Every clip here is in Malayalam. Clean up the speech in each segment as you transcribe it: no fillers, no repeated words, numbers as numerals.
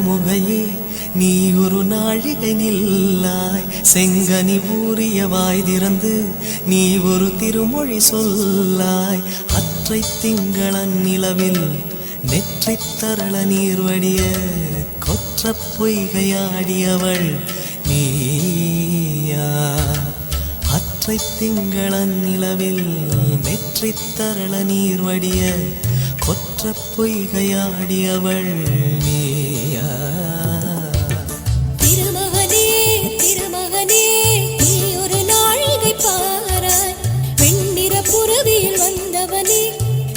கருமுகையே நீ ஒரு நாழிகை நில்லாய் செங்கனி ஊறிய வாய் திறந்து நீ ஒரு திருமொழி சொல்லாய் அற்றை திங்களன் நிலவில் நெற்றி தரள நீர் வடிய கொற்ற பொய்கையாடியவள் நீயா அற்றை திங்களன் நிலவில் நெற்றி தரள நீர் வடிய கொற்ற பொய்கையாடியவள் நீயா திருமகனே திருமகனே நீ ஒரு நாழிகை பாராய் வெண்ணிற புறவியில் வந்தவனே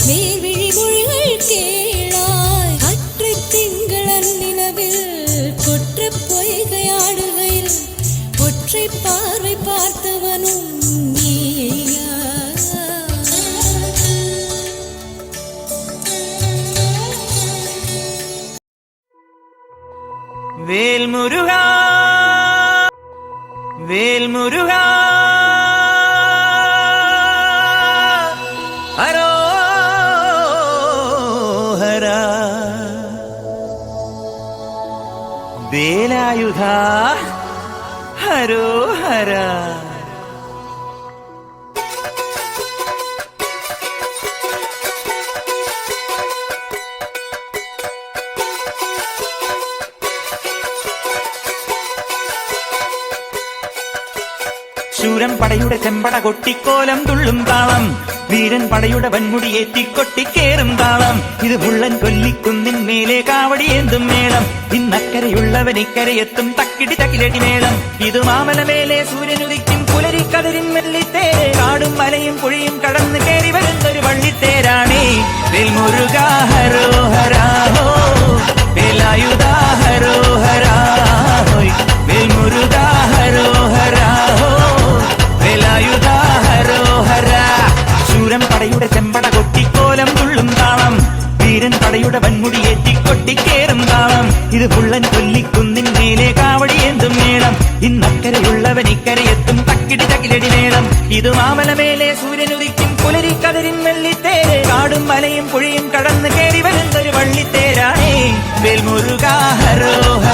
மேல்விழி மொழிகள் கேளாய் அற்றை திங்களன் நிலவில் கொற்ற பொய்கையாடுகையில் ஒற்றை பார்வை பார்த்தவனும் நீயா வேல் முருகா வேல் முருகா ஹரோஹரா வேலாயுதா ஹரோஹரா ശൂരൻ പടയുടെ ചെമ്പട കൊട്ടിക്കോലം തുള്ളും താളം വീരൻ പടയുടെ വൻമുടി ഏറ്റിക്കൊട്ടിക്കേറും താളം ഇത് മുള്ളൻ കൊല്ലിക്കുന്നിൻ മേലെ കാവടിയേന്തും മേളം ഇന്നക്കരയുള്ളവൻ ഇക്കരയെത്തും തക്കിടി തക്കിലടി മേളം ഇത് മാമലമേലെ സൂര്യനുദിക്കും പുലരിക്കതിരിൻ വെള്ളിത്തേര് കാടും മലയും പുഴയും കടന്ന് കയറി വരുന്നൊരു വള്ളിത്തേരാണേ വേൽമുരുകാ ഹരോഹരാ ഹോ വേലായുധാ ഹരോഹരാ ഹോയ് വേൽമുരുകാ ഹരോഹരാ ഹോ വേലായുധാ ഹരോഹരാ ശൂരൻ പടയുടെ ചെമ്പട കൊട്ടിക്കോലം തുള്ളും താളം വീരൻ പടയുടെ വൻമുടി ഏറ്റിക്കൊട്ടിക്കേറും താളം ഇത് പുള്ളൻ കൊല്ലിക്കുന്നിൻ മേലെ കാവടിയേന്തും മേളം ഇന്നക്കരയുള്ളവൻ ഇക്കരയെത്തും തക്കിടി തകിലടി മേളം ഇത് മാമലമേലെ സൂര്യനുദിക്കും പുലരിക്കതിരിൻ വെള്ളിത്തേര് കാടും മലയും പുഴയും കടന്ന് കയറി വരുന്നൊരു വള്ളിത്തേരാണേ വേൽമുരുകാ ഹരോഹരാ